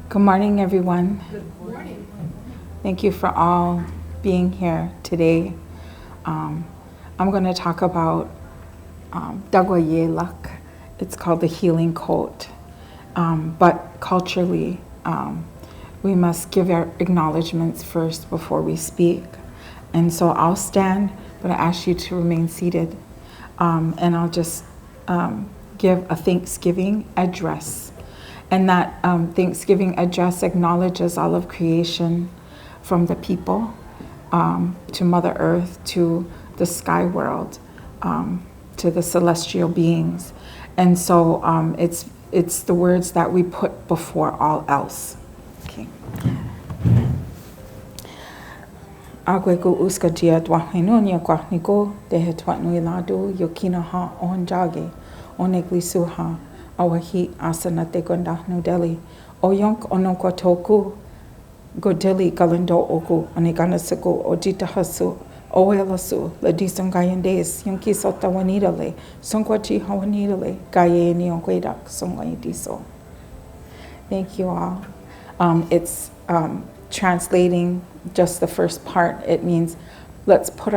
Good morning, everyone. Good morning. Thank you for all being here today. I'm going to talk about Dagwayelak. It's called the healing coat. But culturally, we must give our acknowledgments first before we speak. And so I'll stand, but I ask you to remain seated. And I'll just give a Thanksgiving address. And that Thanksgiving address acknowledges all of creation, from the people to Mother Earth to the sky world, to the celestial beings. And so it's the words that we put before all else. Okay. Agwego uska dia dwahinunya kwahnigo dehe twatnui ladu yokina ha onjage oneglisuha awahi asanate gondahnu deli oyonk ononko toku godili galando oku oneganasiku ojita hasu oelasu ladisongayandes yonki sota wanidale sonkwachi hawanidale gaye ni onquedak songayidiso. Thank you all. It's translating just the first part. It means let's put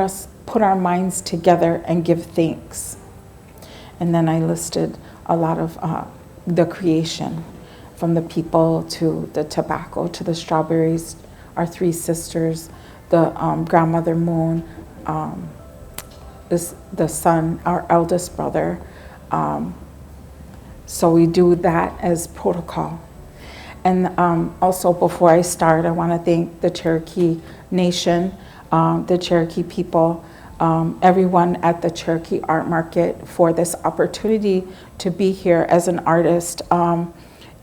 our minds together and give thanks. And then I listed a lot of the creation, from the people to the tobacco to the strawberries, our three sisters, the grandmother moon, the sun, our eldest brother. So we do that as protocol. And also, before I start, I want to thank the Cherokee Nation, the Cherokee people, everyone at the Cherokee Art Market for this opportunity to be here as an artist.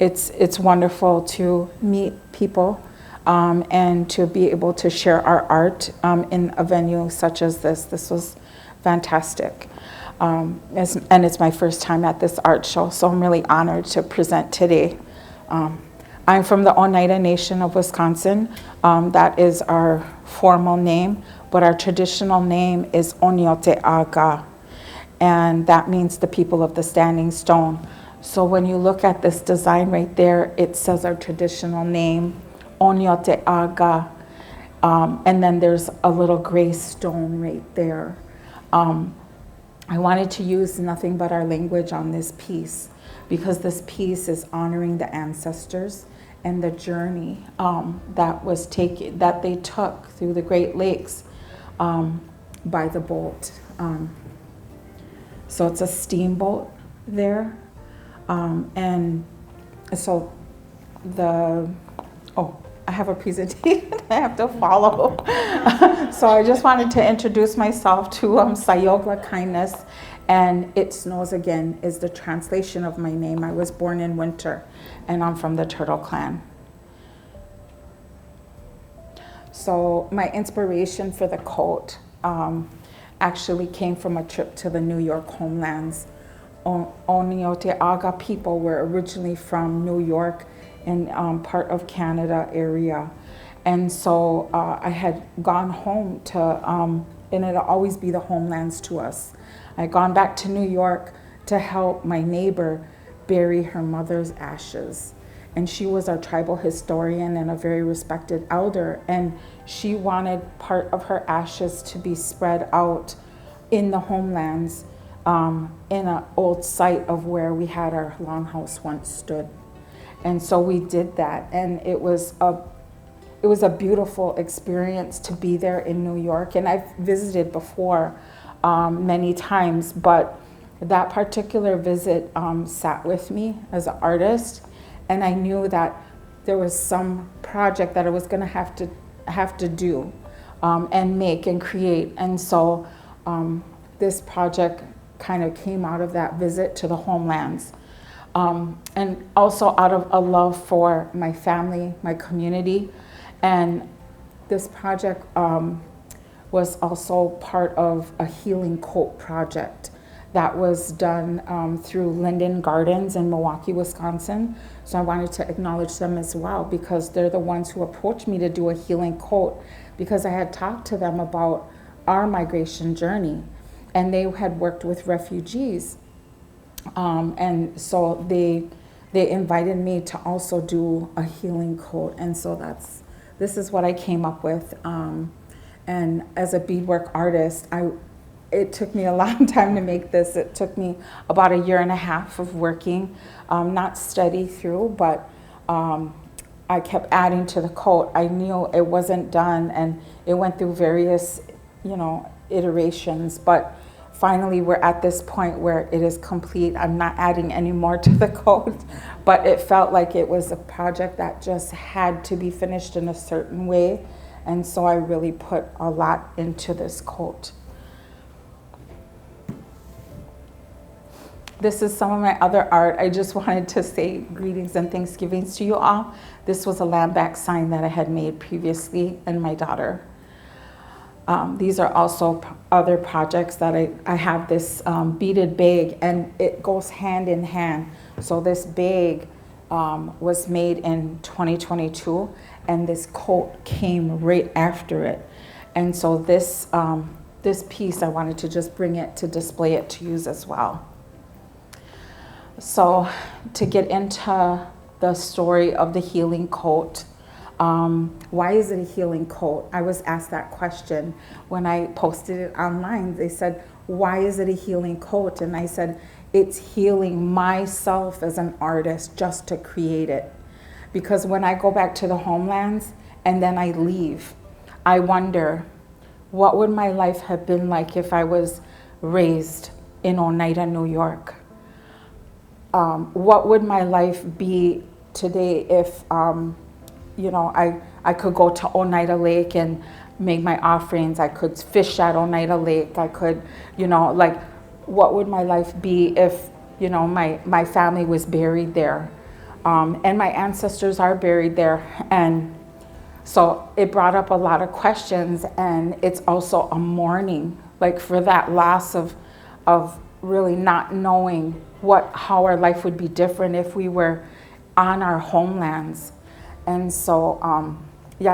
It's wonderful to meet people and to be able to share our art in a venue such as this. This was fantastic. And it's my first time at this art show, so I'm really honored to present today. I'm from the Oneida Nation of Wisconsin. That is our formal name, but our traditional name is Onote Aga, and that means the people of the standing stone. So when you look at this design right there, it says our traditional name, Onote Aga, and then there's a little gray stone right there. I wanted to use nothing but our language on this piece, because this piece is honoring the ancestors and the journey that they took through the Great Lakes by the boat. So it's a steamboat there, and so I have a presentation I have to follow. So I just wanted to introduce myself to Sayokla kindness. And It Snows Again is the translation of my name. I was born in winter, and I'm from the Turtle Clan. So my inspiration for the coat actually came from a trip to the New York homelands. Onote Aga people were originally from New York and part of Canada area. And so I had gone home to, and it'll always be the homelands to us. I'd gone back to New York to help my neighbor bury her mother's ashes. And she was our tribal historian and a very respected elder. And she wanted part of her ashes to be spread out in the homelands, in an old site of where we had our longhouse once stood. And so we did that. And it was a beautiful experience to be there in New York. And I've visited before many times, but that particular visit sat with me as an artist, and I knew that there was some project that I was going to have to do and make and create. And so this project kind of came out of that visit to the homelands, and also out of a love for my family, my community. And this project was also part of a healing coat project that was done through Linden Gardens in Milwaukee, Wisconsin. So I wanted to acknowledge them as well, because they're the ones who approached me to do a healing coat, because I had talked to them about our migration journey, and they had worked with refugees. And so they they invited me to also do a healing coat. And so this is what I came up with. And as a beadwork artist, it took me a long time to make this. It took me about 1.5 years of working, not steady through, but I kept adding to the coat. I knew it wasn't done, and it went through various, iterations, but finally we're at this point where it is complete. I'm not adding any more to the coat, but it felt like it was a project that just had to be finished in a certain way, and so I really put a lot into this coat. This is some of my other art. I just wanted to say greetings and Thanksgivings to you all. This was a land back sign that I had made previously, and my daughter. These are also other projects that I have this beaded bag, and it goes hand in hand. So this bag was made in 2022, and this coat came right after it. And so this piece, I wanted to just bring it to display it to use as well. So to get into the story of the healing coat, why is it a healing coat? I was asked that question when I posted it online. They said, why is it a healing coat? And I said, it's healing myself as an artist just to create it. Because when I go back to the homelands and then I leave, I wonder, what would my life have been like if I was raised in Oneida, New York? What would my life be today if, I could go to Oneida Lake and make my offerings. I could fish at Oneida Lake. I could, what would my life be if, my family was buried there? And my ancestors are buried there. And so it brought up a lot of questions, and it's also a mourning, for that loss of really not knowing how our life would be different if we were on our homelands. And so,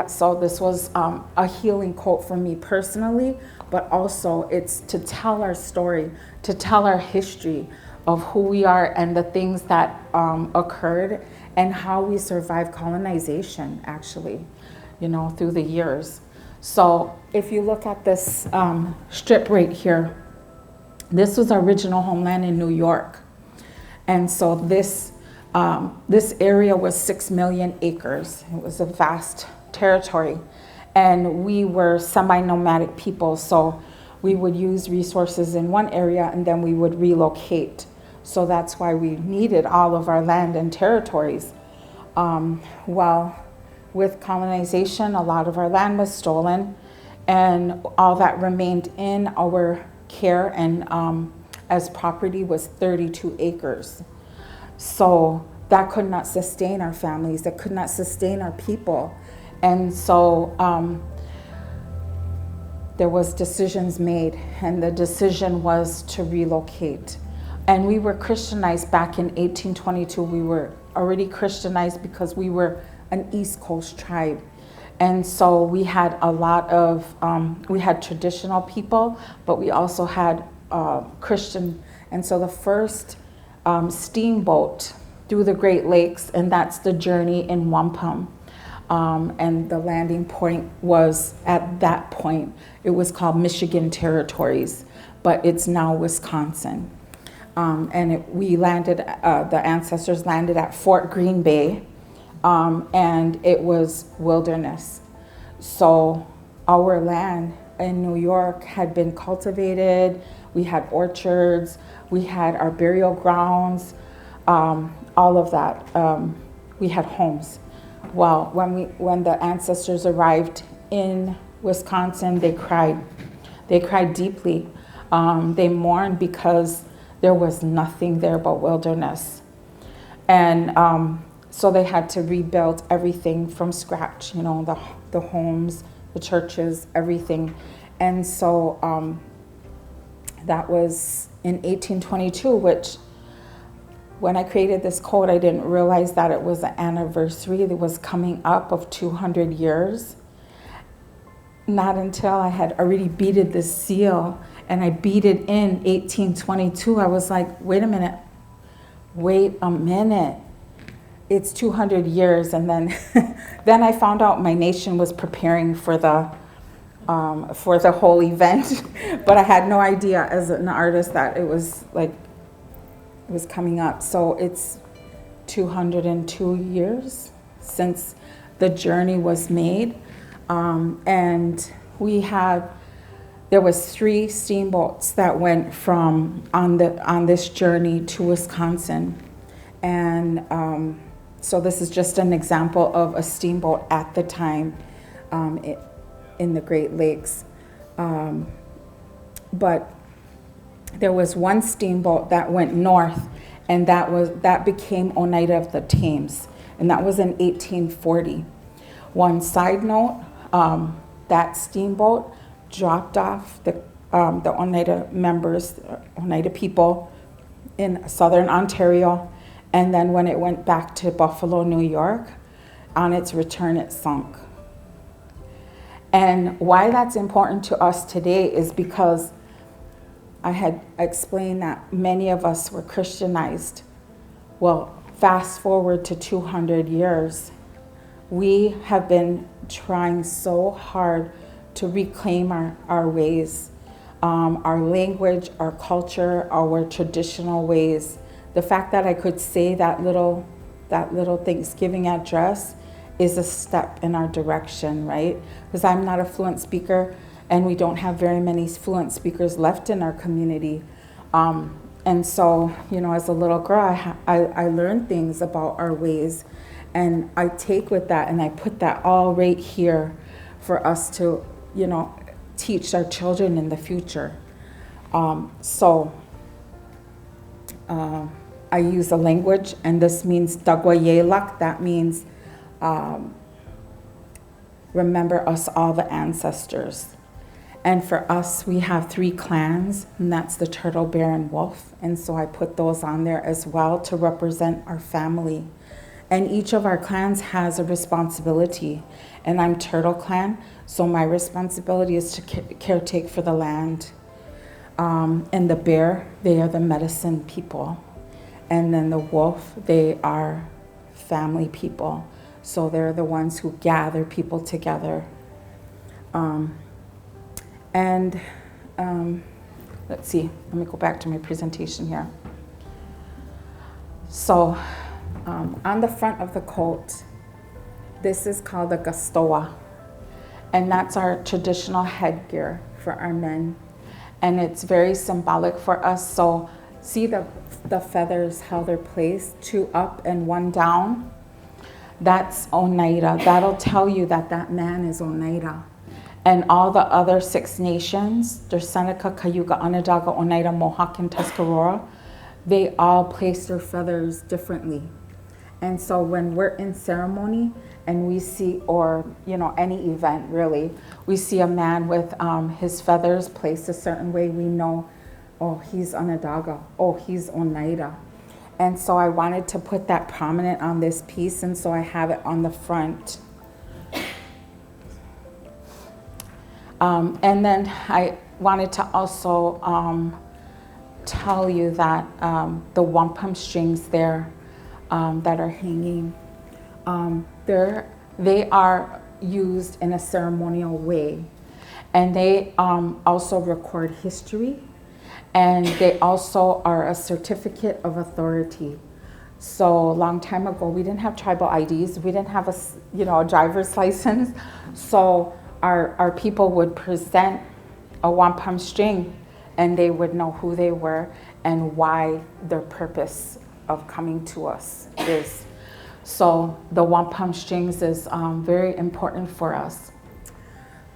so this was a healing coat for me personally, but also it's to tell our story, to tell our history of who we are and the things that occurred and how we survived colonization, actually, through the years. So if you look at this strip right here, this was our original homeland in New York. And so this area was 6 million acres. It was a vast territory. And we were semi-nomadic people, so we would use resources in one area and then we would relocate. So that's why we needed all of our land and territories. Well, with colonization, a lot of our land was stolen, and all that remained in our care and as property was 32 acres. So that could not sustain our families, that could not sustain our people. And so there was decisions made, and the decision was to relocate. And we were Christianized back in 1822. We were already Christianized because we were an East Coast tribe. And so we had a lot of, we had traditional people, but we also had Christian. And so the first steamboat through the Great Lakes, and that's the journey in Wampom. And the landing point was, at that point, it was called Michigan Territories, but it's now Wisconsin. We landed, the ancestors landed at Fort Green Bay, and it was wilderness. So our land in New York had been cultivated. We had orchards, we had our burial grounds, all of that. We had homes. Well, when the ancestors arrived in Wisconsin, they cried. They cried deeply. They mourned because there was nothing there but wilderness. And so they had to rebuild everything from scratch, the homes, the churches, everything. And so that was in 1822, which when I created this code, I didn't realize that it was an anniversary that was coming up of 200 years. Not until I had already beaded this seal, and I beaded in 1822, I was like, wait a minute. it's 200 years, and then then I found out my nation was preparing for the whole event, but I had no idea as an artist that it was coming up. So it's 202 years since the journey was made, and there was 3 steamboats that went from on this journey to Wisconsin, and so this is just an example of a steamboat at the time in the Great Lakes. But there was one steamboat that went north, and that became Oneida of the Thames, and that was in 1840. One side note, that steamboat dropped off the Oneida members, Oneida people in southern Ontario, and then when it went back to Buffalo, New York, on its return it sunk. And why that's important to us today is because I had explained that many of us were Christianized. Well, fast forward to 200 years, we have been trying so hard to reclaim our ways, our language, our culture, our traditional ways. The fact that I could say that little Thanksgiving address is a step in our direction, right? Because I'm not a fluent speaker, and we don't have very many fluent speakers left in our community. And so, as a little girl, I learned things about our ways, and I take with that and I put that all right here for us to, teach our children in the future. I use a language, and this means Dagwayelak. That means remember us all the ancestors. And for us, we have 3 clans, and that's the turtle, bear, and wolf. And so I put those on there as well to represent our family. And each of our clans has a responsibility. And I'm Turtle Clan, so my responsibility is to caretake for the land. And the bear, they are the medicine people. And then the wolf, they are family people. So they're the ones who gather people together. Let's see, let me go back to my presentation here. So on the front of the coat, this is called a Gustoa, and that's our traditional headgear for our men. And it's very symbolic for us. So see the feathers, how they're placed, 2 up and 1 down? That's Oneida. That'll tell you that man is Oneida. And all the other 6 nations, there's Seneca, Cayuga, Onondaga, Oneida, Mohawk, and Tuscarora, they all place their feathers differently. And so when we're in ceremony and we see, or any event really, we see a man with his feathers placed a certain way, we know, oh, he's Onondaga, oh, he's Oneida. And so I wanted to put that prominent on this piece, and so I have it on the front. And then I wanted to also tell you that the wampum strings there that are hanging, they are used in a ceremonial way. And they also record history, and they also are a certificate of authority. So a long time ago, we didn't have tribal IDs. We didn't have a driver's license. So our people would present a wampum string, and they would know who they were and why their purpose of coming to us is. So the wampum strings is very important for us.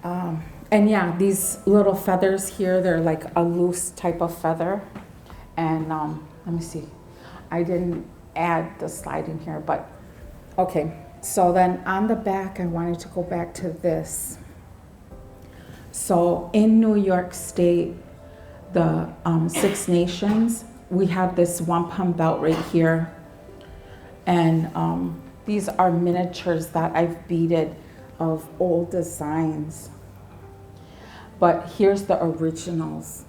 And yeah, these little feathers here, they're like a loose type of feather. And let me see, I didn't add the slide in here, but okay. So then on the back, I wanted to go back to this. So in New York State, the 6 nations, we have this wampum belt right here. And these are miniatures that I've beaded of old designs. But here's the originals.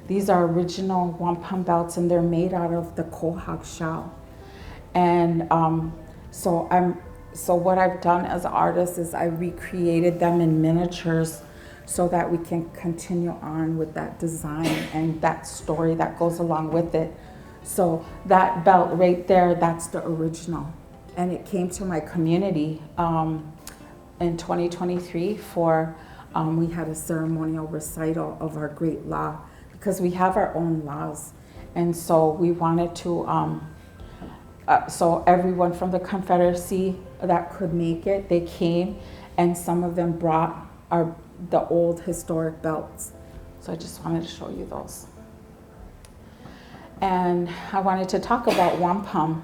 These are original wampum belts, and they're made out of the quahog shell. And So what I've done as an artist is I recreated them in miniatures so that we can continue on with that design and that story that goes along with it. So that belt right there, that's the original. And it came to my community in 2023 for, we had a ceremonial recital of our great law because we have our own laws. And so we wanted to, so everyone from the Confederacy that could make it, they came, and some of them brought the old historic belts. So I just wanted to show you those. And I wanted to talk about wampum.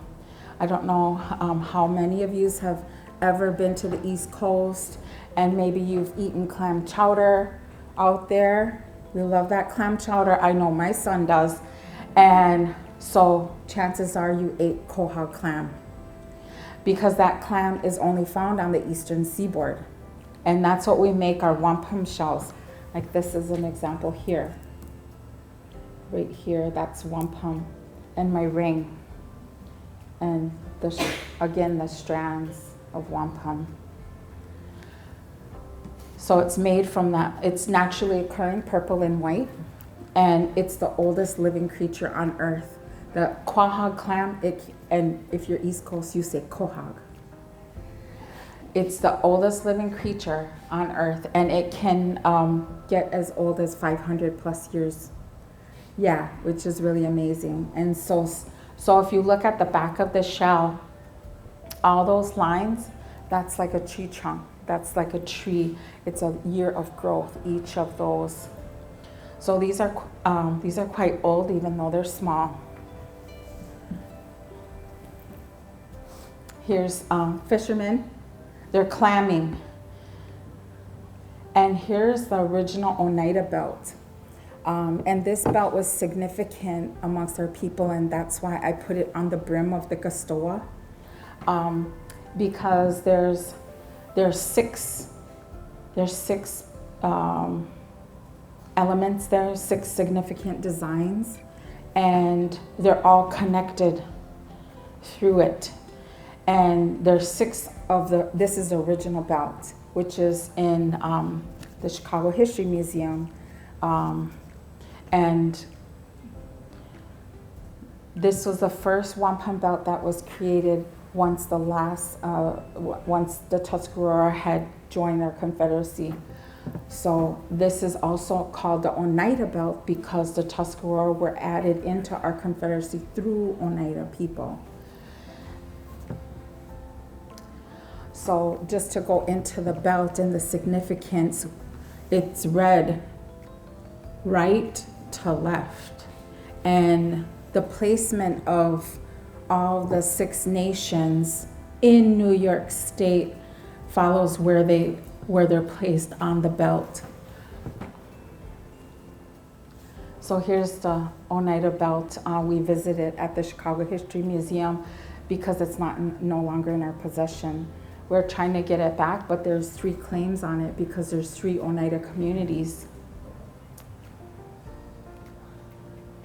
I don't know how many of you have ever been to the East Coast, and maybe you've eaten clam chowder out there. We love that clam chowder. I know my son does. And so chances are you ate quahog clam, because that clam is only found on the eastern seaboard. And that's what we make our wampum shells. Like this is an example here. Right here, that's wampum. And my ring. And again, the strands of wampum. So it's made from that. It's naturally occurring purple and white. And it's the oldest living creature on Earth. The quahog clam, and if you're East Coast, you say quahog. It's the oldest living creature on Earth, and it can get as old as 500 plus years. Yeah, which is really amazing. And so if you look at the back of the shell, all those lines, that's like a tree trunk. That's like a tree. It's a year of growth, each of those. So these are quite old, even though they're small. Here's fishermen. They're clamming. And here's the original Oneida Belt. And this belt was significant amongst our people, and that's why I put it on the brim of the Gustoa. Because there's six elements there, 6 significant designs, and they're all connected through it. And there's 6 of this is the original belt, which is in the Chicago History Museum. And this was the first wampum belt that was created once the Tuscarora had joined our Confederacy. So this is also called the Oneida Belt because the Tuscarora were added into our Confederacy through Oneida people. So just to go into the belt and the significance, it's read right to left. And the placement of all the 6 nations in New York State follows where they're placed on the belt. So here's the Oneida Belt. We visited at the Chicago History Museum because it's no longer in our possession. We're trying to get it back, but there's 3 claims on it because there's 3 Oneida communities.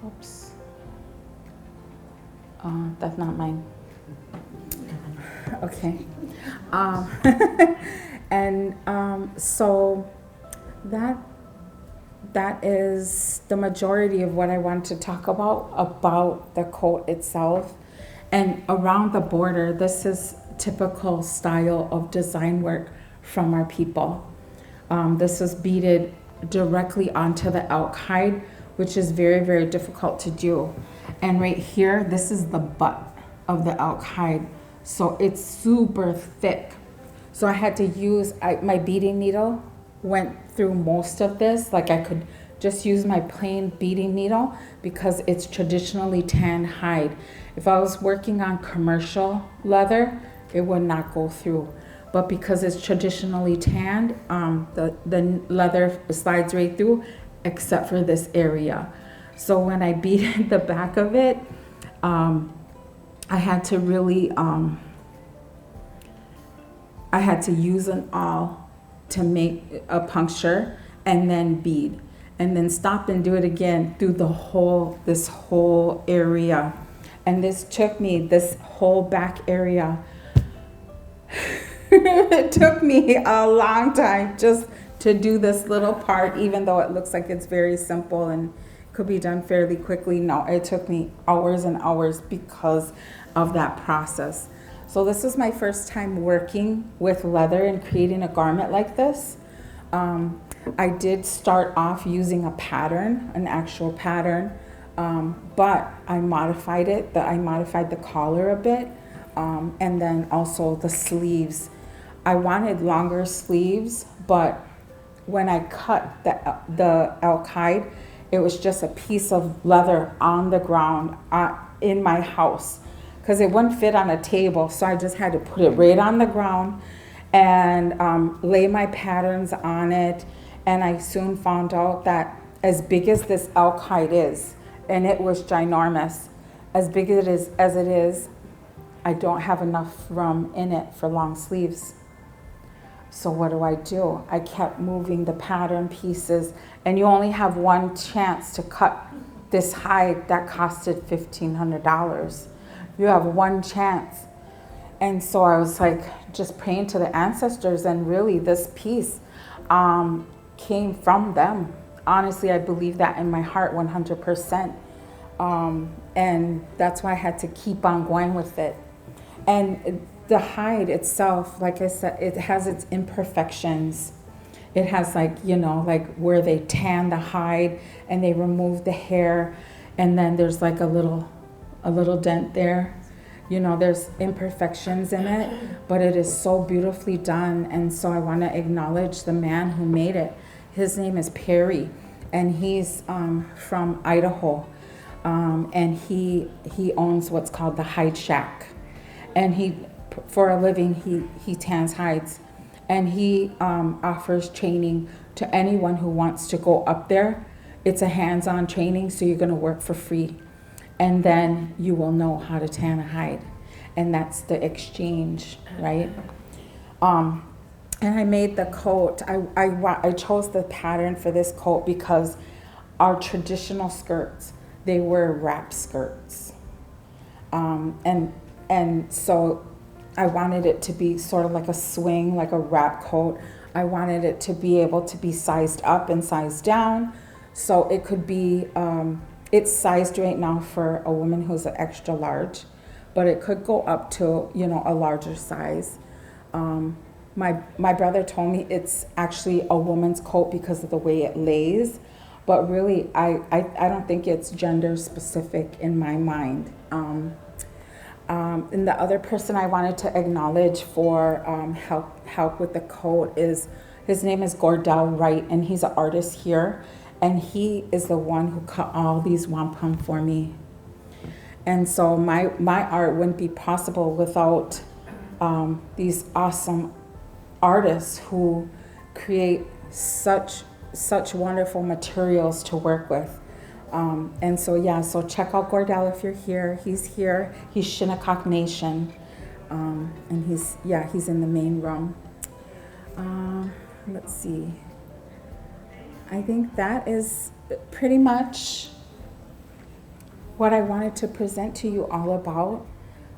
Oops. That's not mine. Okay. And so that is the majority of what I want to talk about the coat itself. And around the border, this is typical style of design work from our people. This was beaded directly onto the elk hide, which is very, very difficult to do. And right here, this is the butt of the elk hide. So it's super thick. So I had to use, my beading needle went through most of this. Like I could just use my plain beading needle because it's traditionally tanned hide. If I was working on commercial leather, it would not go through. But because it's traditionally tanned, the leather slides right through except for this area. So when I beaded the back of it, I had to really, I had to use an awl to make a puncture and then bead. And then stop and do it again through this whole area. And this took me, this whole back area, It took me a long time just to do this little part, even though it looks like it's very simple and could be done fairly quickly. No, it took me hours and hours because of that process. So this is my first time working with leather and creating a garment like this. I did start off using a pattern, an actual pattern, but I modified it. I modified the collar a bit, and then also the sleeves. I wanted longer sleeves, but when I cut the elk hide, it was just a piece of leather on the ground in my house because it wouldn't fit on a table. So I just had to put it right on the ground and lay my patterns on it. And I soon found out that as big as this elk hide is, and it was ginormous, as big as it is, I don't have enough room in it for long sleeves. So what do? I kept moving the pattern pieces, and you only have one chance to cut this hide that costed $1,500. You have one chance. And so I was like just praying to the ancestors, and really this piece came from them. Honestly, I believe that in my heart 100%. And that's why I had to keep on going with it. And the hide itself, like I said, it has its imperfections. It has like where they tan the hide and they remove the hair, and then there's like a little dent there. There's imperfections in it, but it is so beautifully done. And so I want to acknowledge the man who made it. His name is Perry, and he's from Idaho, and he owns what's called the Hide Shack, and for a living he tans hides, and he offers training to anyone who wants to go up there. It's a hands-on training, so you're going to work for free, and then you will know how to tan a hide, and that's the exchange, right? And I made the coat. I chose the pattern for this coat because our traditional skirts, they were wrap skirts, and so I wanted it to be sort of like a swing, like a wrap coat. I wanted it to be able to be sized up and sized down, so it could be, it's sized right now for a woman who's an extra large, but it could go up to, a larger size. My brother told me it's actually a woman's coat because of the way it lays, but really I don't think it's gender specific in my mind. And the other person I wanted to acknowledge for help with the coat is, his name is Gordell Wright, and he's an artist here, and he is the one who cut all these wampum for me. And so my art wouldn't be possible without these awesome artists who create such wonderful materials to work with. And so check out Gordell if you're here. He's here. He's Shinnecock Nation, and he's in the main room. Let's see. I think that is pretty much what I wanted to present to you all about.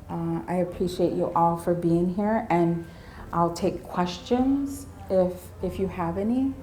I appreciate you all for being here, and I'll take questions if you have any.